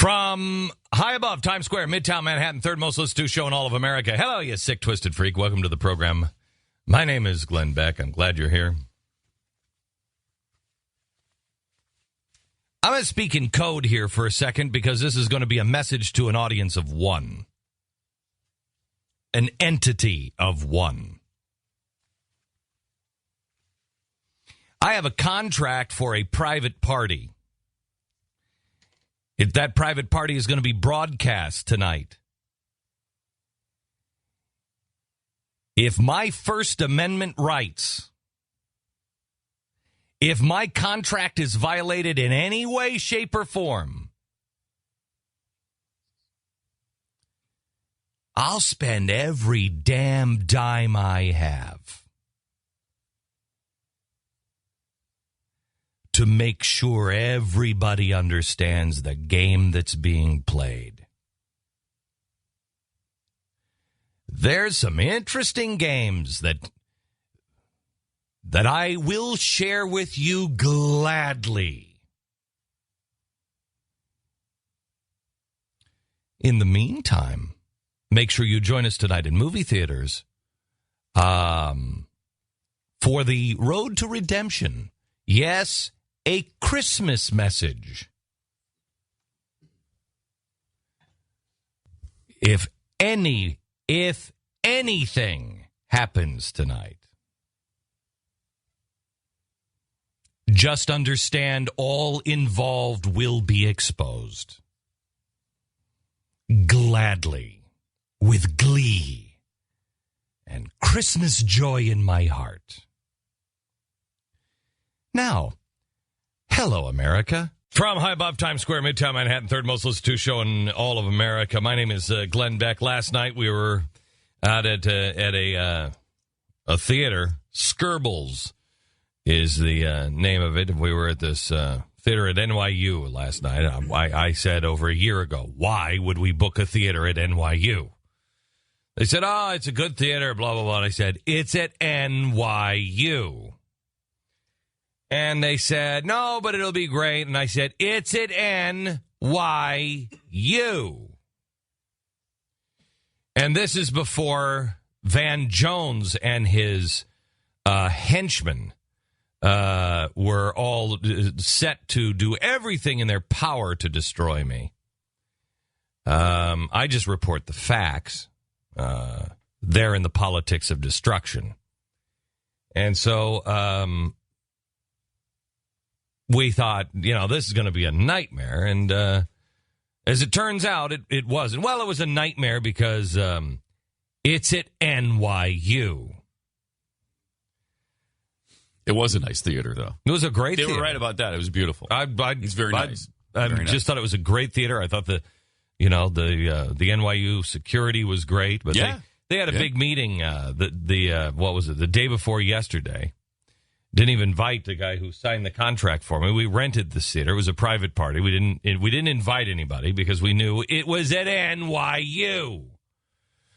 From high above Times Square, Midtown Manhattan, third most listened to show in all of America. Hello, you sick, twisted freak. Welcome to the program. My name is Glenn Beck. I'm glad you're here. I'm going to speak in code here for a second because this is going to be a message to an audience of one. An entity of one. I have a contract for a private party. If that private party is going to be broadcast tonight. If my First Amendment rights, if my contract is violated in any way, shape, or form, I'll spend every damn dime I have to make sure everybody understands the game that's being played. There's some interesting games that I will share with you gladly. In the meantime, make sure you join us tonight in movie theaters for the Road to Redemption. Yes, a Christmas message. If anything happens tonight, just understand all involved will be exposed. Gladly, with glee, and Christmas joy in my heart. Now, hello, America. From high above Times Square, Midtown Manhattan, third most listened to show in all of America. My name is Glenn Beck. Last night we were out at a theater. Skirbles is the name of it. We were at this theater at NYU last night. I said over a year ago, why would we book a theater at NYU? They said, oh, it's a good theater, blah, blah, blah. And I said, it's at NYU. And they said, no, but it'll be great. And I said, it's at NYU. And this is before Van Jones and his henchmen were all set to do everything in their power to destroy me. I just report the facts. They're in the politics of destruction. And so we thought, this is going to be a nightmare. And as it turns out, it wasn't. Well, it was a nightmare because it's at NYU. It was a nice theater, though. It was a great theater. They were right about that. It was beautiful. It's very nice. I just thought it was a great theater. I thought the NYU security was great. But they had a big meeting, what was it, the day before yesterday. Didn't even invite the guy who signed the contract for me. We rented the theater. It was a private party. We didn't invite anybody because we knew it was at NYU.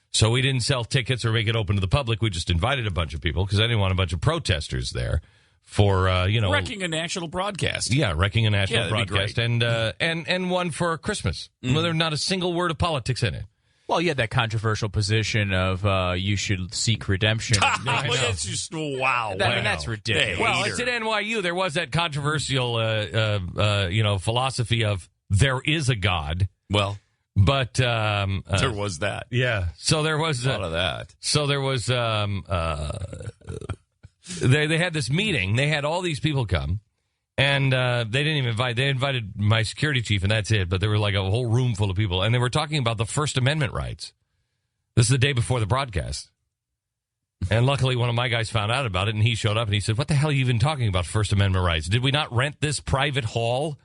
So we didn't sell tickets or make it open to the public. We just invited a bunch of people because I didn't want a bunch of protesters there for wrecking a national broadcast. Yeah, wrecking a national broadcast and one for Christmas. Mm-hmm. Well, there's not a single word of politics in it. Well, you had that controversial position of you should seek redemption. That's just, wow. That's ridiculous. Well, it's at NYU. There was that controversial, philosophy of there is a God. Well, but there was that. Yeah. So there was a lot of that. So there was they had this meeting. They had all these people come. And they didn't even invite. They invited my security chief, and that's it. But there were like a whole room full of people, and they were talking about the First Amendment rights. This is the day before the broadcast, and luckily one of my guys found out about it, and he showed up and he said, "What the hell are you even talking about First Amendment rights? Did we not rent this private hall?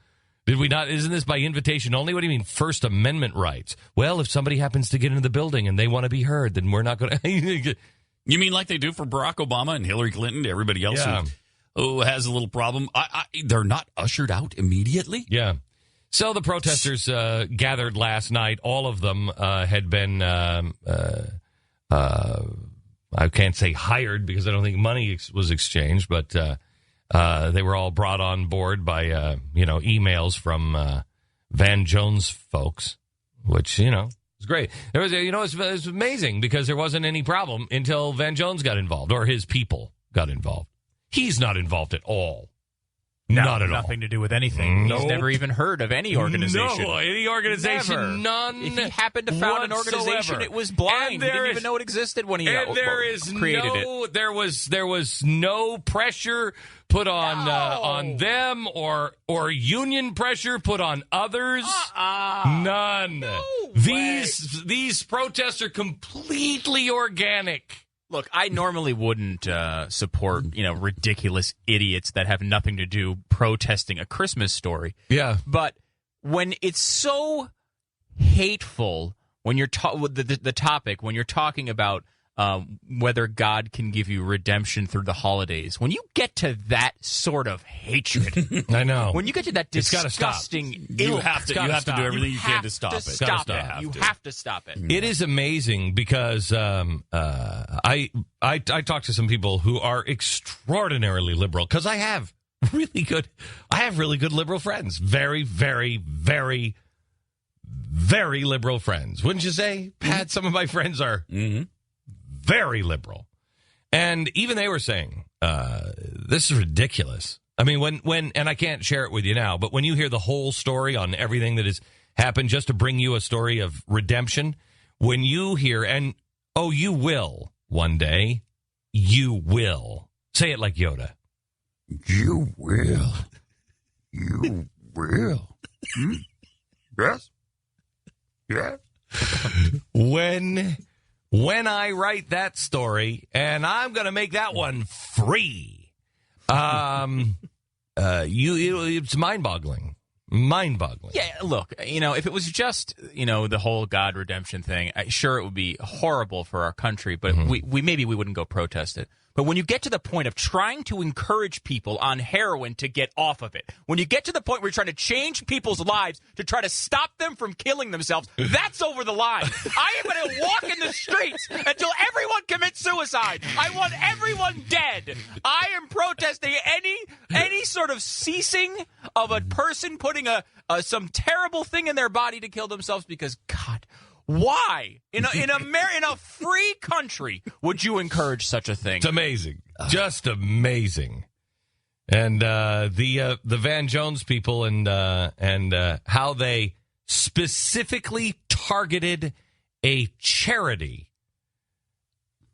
Did we not? Isn't this by invitation only? What do you mean First Amendment rights? Well, if somebody happens to get into the building and they want to be heard, then we're not going to." You mean like they do for Barack Obama and Hillary Clinton to everybody else? Yeah. Who has a little problem. They're not ushered out immediately? Yeah. So the protesters gathered last night. All of them had been, I can't say hired because I don't think money was exchanged, but they were all brought on board by, emails from Van Jones folks, which, was great. There was, it was amazing because there wasn't any problem until Van Jones got involved or his people got involved. He's not involved at all. No, not at all. Nothing to do with anything. Nope. He's never even heard of any organization. No, any organization, Never. none. If he happened to found an organization, whatsoever. it was blind. He didn't even know it existed when he created it. There was no pressure put on them or union pressure put on others. None. No These protests are completely organic. Look, I normally wouldn't support, ridiculous idiots that have nothing to do protesting a Christmas story. Yeah. But when it's so hateful, when you're the topic, when you're talking about whether God can give you redemption through the holidays, when you get to that sort of hatred, I know. when you get to that disgusting, you have to do everything you can to stop it. You have to stop it. It is amazing because I talk to some people who are extraordinarily liberal because I have really good liberal friends. Very, very, very, very liberal friends. Wouldn't you say, Pat? Some of my friends are very liberal. And even they were saying, this is ridiculous. I mean, when and I can't share it with you now, but when you hear the whole story on everything that has happened, just to bring you a story of redemption, when you hear, and you will one day, you will. Say it like Yoda. You will. You will. Yes. Yes. When I write that story, and I'm going to make that one free, it's mind-boggling. Mind-boggling. Yeah, look, if it was just, the whole God redemption thing, sure, it would be horrible for our country, but we wouldn't go protest it. But when you get to the point of trying to encourage people on heroin to get off of it, when you get to the point where you're trying to change people's lives to try to stop them from killing themselves, that's over the line. I am going to walk in the streets until everyone commits suicide. I want everyone dead. I am protesting any sort of ceasing of a person putting some terrible thing in their body to kill themselves because, God, why? In a free country would you encourage such a thing? It's amazing. Just amazing. And the Van Jones people and how they specifically targeted a charity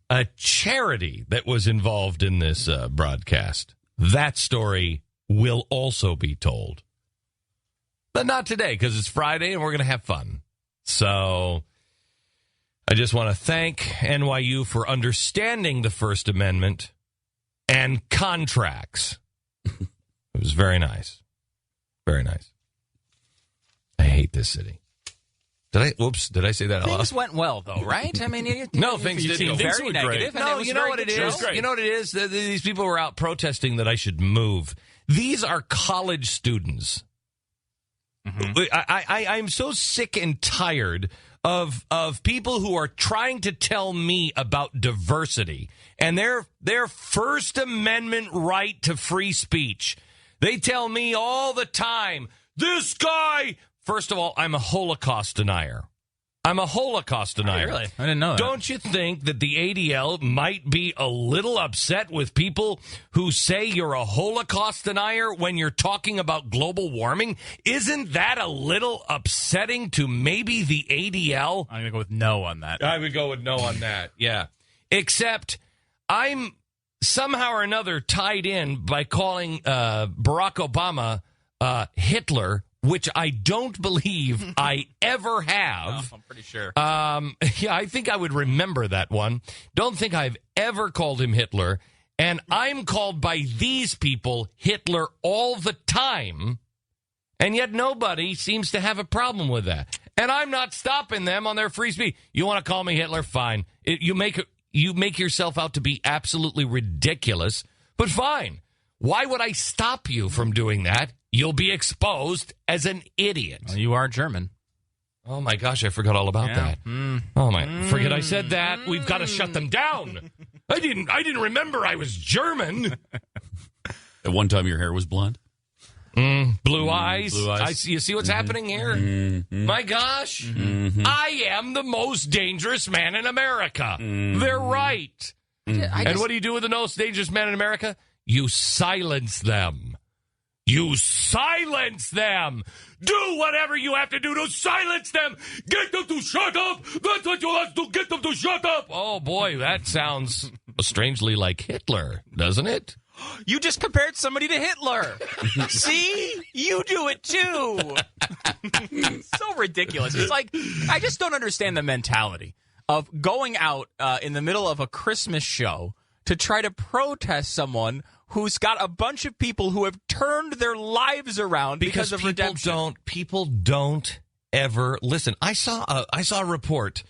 that was involved in this broadcast. That story will also be told. But not today, because it's Friday and we're going to have fun. So I just want to thank NYU for understanding the First Amendment and contracts. It was very nice. Very nice. I hate this city. Did I say that out loud? Things went well, though, right? I mean, no, things you didn't seem go very negative. No, you know what it is? You know what it is? These people were out protesting that I should move. These are college students. I'm so sick and tired of people who are trying to tell me about diversity and their First Amendment right to free speech. They tell me all the time, this guy. First of all, I'm a Holocaust denier. I'm a Holocaust denier. Really? I didn't know that. Don't you think that the ADL might be a little upset with people who say you're a Holocaust denier when you're talking about global warming? Isn't that a little upsetting to maybe the ADL? I'm going to go with no on that. I would go with no on that, yeah. Except I'm somehow or another tied in by calling Barack Obama Hitler, which I don't believe I ever have. I'm pretty sure. Yeah, I think I would remember that one. Don't think I've ever called him Hitler. And I'm called by these people Hitler all the time. And yet nobody seems to have a problem with that. And I'm not stopping them on their free speech. You want to call me Hitler? Fine. You make yourself out to be absolutely ridiculous, but fine. Why would I stop you from doing that? You'll be exposed as an idiot. Well, you are German. Oh, my gosh, I forgot all about that. Oh, my. Forget I said that. We've got to shut them down. I didn't remember I was German. At one time, your hair was blonde? Blue eyes. Blue eyes. You see what's happening here? My gosh. I am the most dangerous man in America. They're right. And what do you do with the most dangerous man in America? You silence them. You silence them. Do whatever you have to do to silence them. Get them to shut up. That's what you have to get them to shut up. Oh, boy, that sounds strangely like Hitler, doesn't it? You just compared somebody to Hitler. See? You do it too. So ridiculous. It's like, I just don't understand the mentality of going out in the middle of a Christmas show to try to protest someone who's got a bunch of people who have turned their lives around because of redemption. People don't ever listen. I saw a report